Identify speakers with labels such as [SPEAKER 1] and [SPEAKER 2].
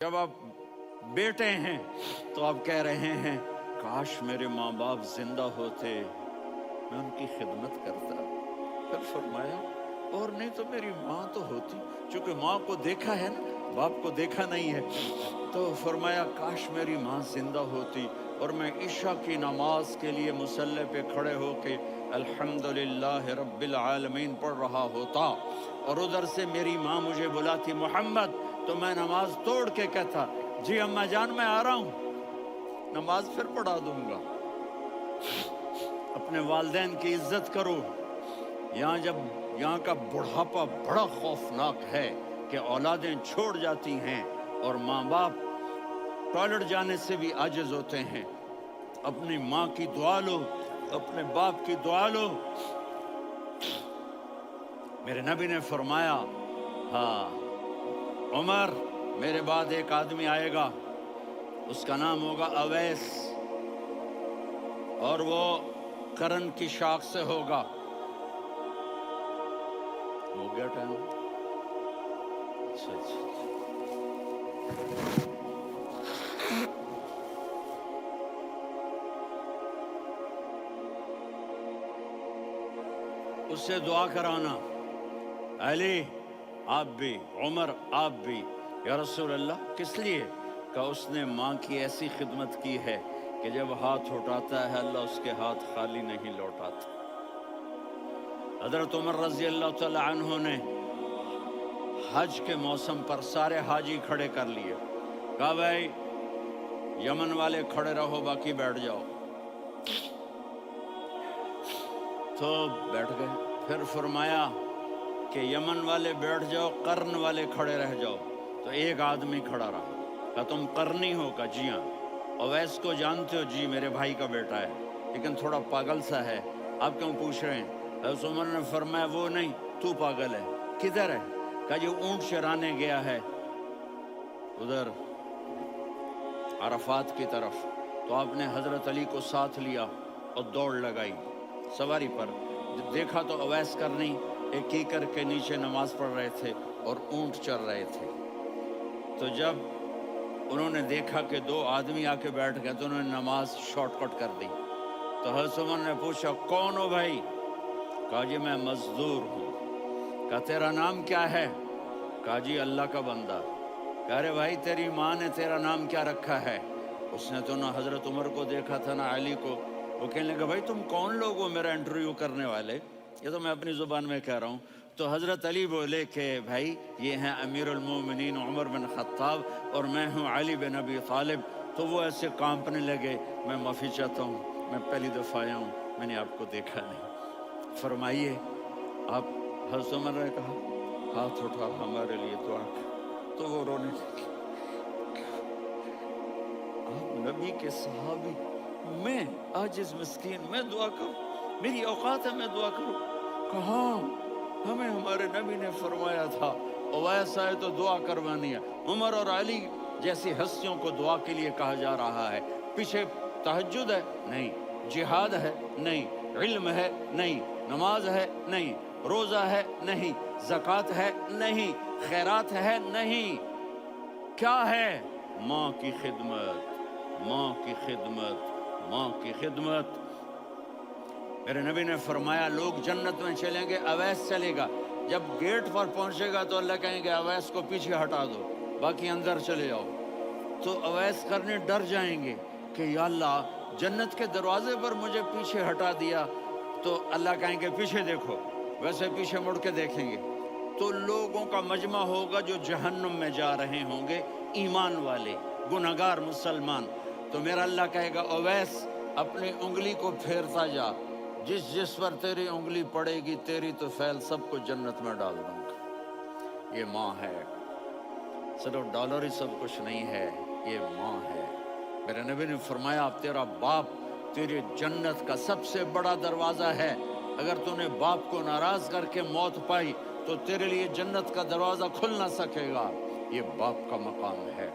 [SPEAKER 1] जब आप बेटे हैं तो आप कह रहे हैं काश मेरे माँ बाप जिंदा होते, मैं उनकी खिदमत करता। फिर फरमाया और नहीं तो मेरी माँ तो होती, चूंकि माँ को देखा है ना, बाप को देखा नहीं है, तो फरमाया काश मेरी माँ जिंदा होती और मैं इशा की नमाज के लिए मुसल्ले पे खड़े होके अल्हम्दुलिल्लाह रब्बिल आलमीन पढ़ रहा होता और उधर से मेरी माँ मुझे बुलाती मोहम्मद, तो मैं नमाज तोड़ के कहता जी अम्मा जान मैं आ रहा हूँ, नमाज फिर पढ़ा दूंगा। अपने वालिदैन की इज्जत करो। यहाँ का बुढ़ापा बड़ा खौफनाक है कि औलादें छोड़ जाती हैं और माँ बाप टॉयलेट जाने से भी आजिज होते हैं। अपनी माँ की दुआ लो, अपने बाप की दुआ लो। मेरे नबी ने फरमाया हाँ उमर, मेरे बाद एक आदमी आएगा, उसका नाम होगा अवैस और वो करन की शाख से होगा। हो गया टाइम? अच्छा। उससे दुआ कराना, अली आप भी, उमर आप भी, या रसूल अल्लाह किस लिए? का उसने माँ की ऐसी खिदमत की है कि जब हाथ उठाता है अल्लाह उसके हाथ खाली नहीं लौटाता। हज़रत उमर रज़ी अल्लाह तआला अन्हु ने हज के मौसम पर सारे हाजी खड़े कर लिए, कहा भाई यमन वाले खड़े रहो, बाकी बैठ जाओ। तो बैठ गए। फिर फरमाया कि यमन वाले बैठ जाओ, कर्न वाले खड़े रह जाओ। तो एक आदमी खड़ा रहा, कहा तुम करनी हो? का जी हाँ। अवैस को जानते हो? जी मेरे भाई का बेटा है, लेकिन थोड़ा पागल सा है, आप क्यों पूछ रहे हैं? हज़रत उमर ने फरमाया वो नहीं, तू पागल है। किधर है? कहा जी ऊंट चराने गया है उधर अरफात की तरफ। तो आपने हजरत अली को साथ लिया और दौड़ लगाई सवारी पर। देखा तो अवैस करनी एक कीकर के नीचे नमाज पढ़ रहे थे और ऊंट चर रहे थे। तो जब उन्होंने देखा कि दो आदमी आके बैठ गए तो उन्होंने नमाज शॉर्टकट कर दी। तो हज़रत उमर ने पूछा कौन हो भाई? कहा जी मैं मजदूर हूँ। कहा तेरा नाम क्या है? कहा जी अल्लाह का बंदा। कह रहे भाई तेरी माँ ने तेरा नाम क्या रखा है? उसने तो ना हज़रत उमर को देखा था ना अली को। वो कहने लगा भाई तुम कौन लोग हो मेरा इंटरव्यू करने वाले? ये तो मैं अपनी ज़ुबान में कह रहा हूँ। तो हज़रत अली बोले कि भाई ये हैं अमीरुल मोमिनीन उमर बिन खत्ताब और मैं हूँ अली बिन अबी तालिब। तो वो ऐसे कांपने लगे, मैं माफ़ी चाहता हूँ, मैं पहली दफ़ा आया हूँ, मैंने आपको देखा नहीं, फरमाइए आप। हज़रत उमर ने कहा हाथ उठा हमारे लिए दुआ कर। तो वो रोने लगे, आप नबी के सहाबी, मैं आजिज़ मिस्कीन, मैं दुआ करूं? मेरी औकात है मैं दुआ करूं? कहा हमें हमारे नबी ने फरमाया था अवैस आए तो दुआ करवानी है। उमर और अली जैसी हस्तियों को दुआ के लिए कहा जा रहा है। पीछे तहज्जुद है? नहीं। जिहाद है? नहीं। इल्म है? नहीं। नमाज है? नहीं। रोज़ा है? नहीं। ज़कात है? नहीं। खैरात है? नहीं। क्या है? माँ की खिदमत, माँ की खिदमत, माँ की खिदमत। मेरे नबी ने फरमाया लोग जन्नत में चलेंगे, अवैस चलेगा। जब गेट पर पहुंचेगा तो अल्लाह कहेंगे अवैस को पीछे हटा दो, बाकी अंदर चले जाओ। तो अवैस करने डर जाएंगे कि या अल्लाह जन्नत के दरवाजे पर मुझे पीछे हटा दिया। तो अल्लाह कहेंगे पीछे देखो, वैसे पीछे मुड़ के देखेंगे तो लोगों का मजमा होगा जो जहन्नुम में जा रहे होंगे, ईमान वाले गुनहगार मुसलमान। तो मेरा अल्लाह कहेगा अवैस अपनी उंगली को फेरता जा, जिस पर तेरी उंगली पड़ेगी तेरी तो फैल सबको जन्नत में डाल दूंगा। ये माँ है, सिर्फ डॉलर ही सब कुछ नहीं है, ये माँ है। मेरे नबी ने फरमाया अब तेरा बाप तेरे जन्नत का सबसे बड़ा दरवाज़ा है। अगर तूने बाप को नाराज करके मौत पाई तो तेरे लिए जन्नत का दरवाज़ा खुल ना सकेगा। ये बाप का मकाम है।